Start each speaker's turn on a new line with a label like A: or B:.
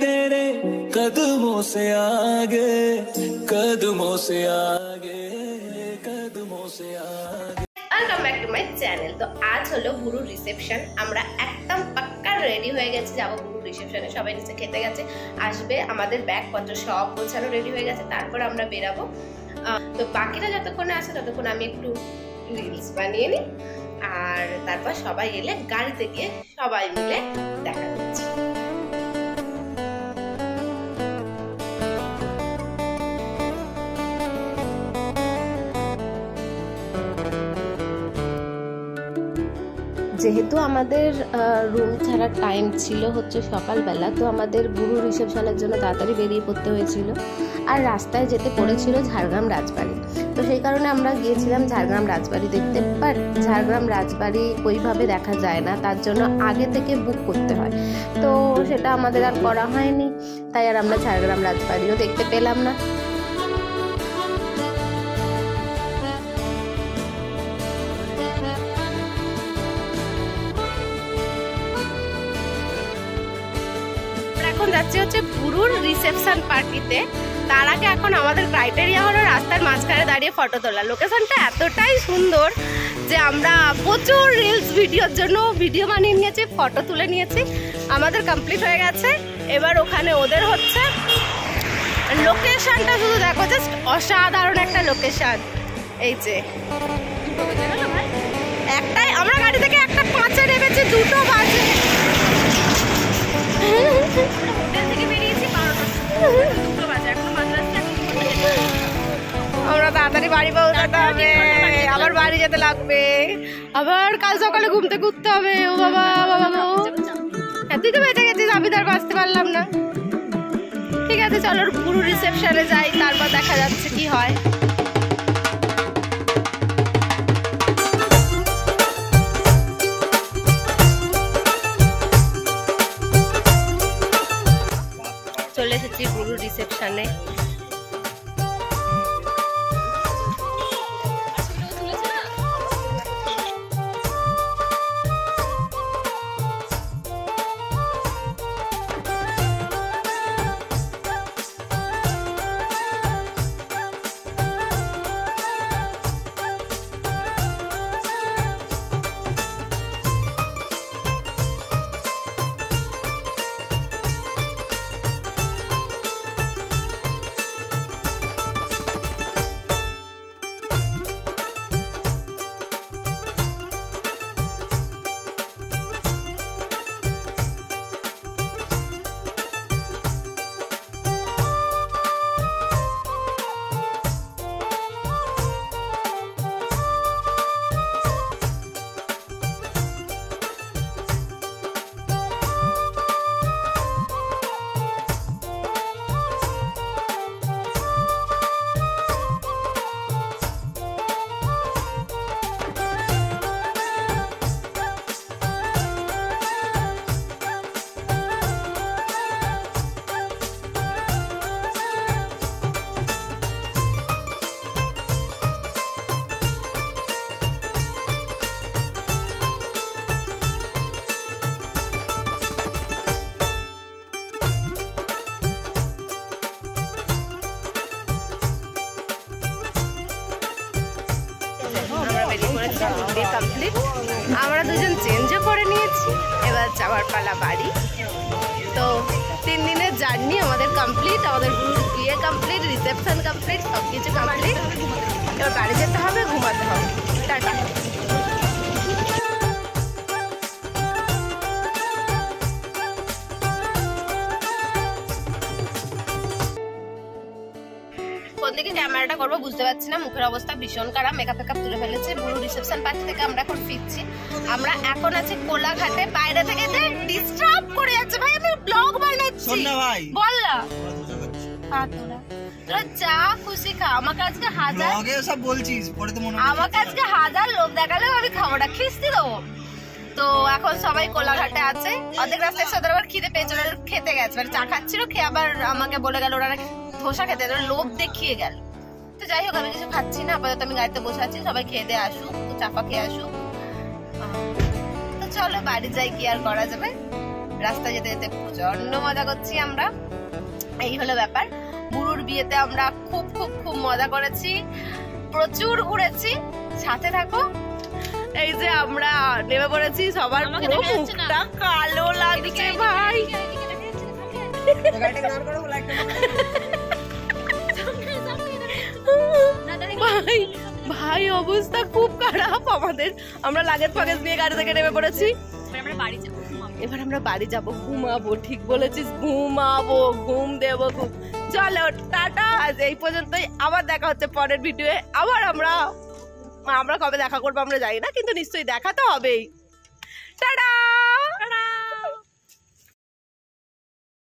A: मेरे कदमों से आगे, कदमों से आगे, कदमों से आगे।
B: Welcome back to my channel. तो आज হলো গুরুর রিসেপশন। আমরা একদম পাক্কা রেডি হয়ে গেছি, যাব গুরুর রিসেপশনে। সবাই নিচে খেতে গেছে, আসবে, আমাদের ব্যাগ পত্র সব গোছানো রেডি হয়ে গেছে, তারপর আমরা বেরাবো। তো বাকিরা যতক্ষণে আসে ততক্ষণ আমি একটু রিলস বানিয়ে নিই, আর তারপর সবাই এলে গাড়িতে গিয়ে সবাই মিলে দেখা যাচ্ছে। যেহেতু আমাদের রুম ছাড়ার টাইম ছিল হচ্ছে সকালবেলা, তো আমাদের গুরু রিসেপশনের জন্য তাড়াতাড়ি বেরিয়ে পড়তে হয়েছিল, আর রাস্তায় যেতে পড়েছিল ঝাড়গ্রাম রাজবাড়ি। তো সেই কারণে আমরা গিয়েছিলাম ঝাড়গ্রাম রাজবাড়ি দেখতে। বাট ঝাড়গ্রাম রাজবাড়ি ওইভাবে দেখা যায় না, তার জন্য আগে থেকে বুক করতে হয়। তো সেটা আমাদের আর করা হয়নি, তাই আর আমরা ঝাড়গ্রাম রাজবাড়িও দেখতে পেলাম না। এখন যাচ্ছি হচ্ছে গুরুর রিসেপশন পার্টিতে। তার আগে এখন আমাদের ক্রাইটেরিয়া হলো রাস্তার মাঝখানে দাঁড়িয়ে ফটো তোলা। লোকেশনটা এতটাই সুন্দর যে আমরা প্রচুর রিলস ভিডিওর জন্য ভিডিও বানিয়ে নিয়েছি, ফটো তুলে নিয়েছি। আমাদের কমপ্লিট হয়ে গেছে, এবার ওখানে ওদের হচ্ছে। লোকেশনটা শুধু দেখো, জাস্ট অসাধারণ একটা লোকেশন। এই যে একটাই, আমরা গাড়ি থেকে 1:05 নেমেছি, 2টো বাজে। আমরা তাড়াতাড়ি বাড়ি পৌঁছাতে হবে, আবার বাড়ি যেতে লাগবে, আবার কাল সকালে ঘুম থেকে উঠতে হবে। ও বাবা বাবা গো, তুই তো বেঁচে গেছিস, আমি তার বাঁচতে পারলাম না। ঠিক আছে, চলো গুরু রিসেপশনে যাই, তারপর দেখা যাচ্ছে কি হয়। চলে এসেছি গুরু রিসেপশনে। কমপ্লিট, আমরা দুজন চেঞ্জও করে নিয়েছি, এবার যাওয়ার পালা বাড়ি। তো 3 দিনের জার্নি আমাদের কমপ্লিট, আমাদের বিয়ে কমপ্লিট, রিসেপশন কমপ্লিট, সব কিছু কমপ্লিট। এবার বাড়ি যেতে হবে, ঘুমাতে হবে। টাটা। কোন দিকে ক্যামেরাটা করবো বুঝতে পারছি না, মুখের অবস্থা ভীষণ খারাপ, মেকআপ তুলে ফেলেছে। গুরু রিসেপশন পার্টি থেকে আমরা এখন ফিরছি। আমরা এখন আছি কোলাঘাটে। বাইরে থেকে ডিস্টার্ব করে যাচ্ছে ভাই, আমি ব্লগ বানাচ্ছি। বল না তোরা যা খুশি খা, আমাকে আজকে হাজার লোক দেখালেও আমি খাবারটা খিস্তি দেবো। তো এখন সবাই কোলাঘাটে আছে, অর্ধেক রাস্তায় এসে ওদের আবার খিদে পেয়েছে, ওরা খেতে গেছে, মানে চা খাচ্ছিল, খেয়ে আবার আমাকে বলে গেল ওরা ধোসা খেতে, লোভ দেখিয়ে গেল। তো যাই হোক, আমি কিছু খাচ্ছি না আপাতত, আমি গাড়িতে বসে আছি, সবাই খেয়ে দিয়ে আসুক, চাপা খেয়ে আসুক। তো চলো বাড়ি যাই, কি আর করা যাবে। রাস্তায় যেতে যেতে প্রচন্ড মজা করছি আমরা। এই হলো ব্যাপার। গুরুর বিয়েতে আমরা খুব খুব খুব মজা করেছি, প্রচুর ঘুরেছি। সাথে থাকো। এই যে আমরা নেমে পড়েছি, সবার পুরো মুখটা কালো লাগছে ভাই। ভাই ভাই অবস্থা খুব খারাপ আমাদের। আমরা লাগেজ ফাগেজ নিয়ে গাড়ি থেকে নেমে পড়েছি। এবার আমরা বাড়ি যাব, ঘুমাবো। ঠিক বলেছিস, ঘুমাবো, ঘুম দেবো খুব। চলো টাটা, আজ এই পর্যন্তই। আবার দেখা হচ্ছে পরের ভিডিওয়ে। আবার আমরা কবে দেখা করবো আমরা জানি না, কিন্তু নিশ্চয়ই দেখা তো হবেই। টাটা।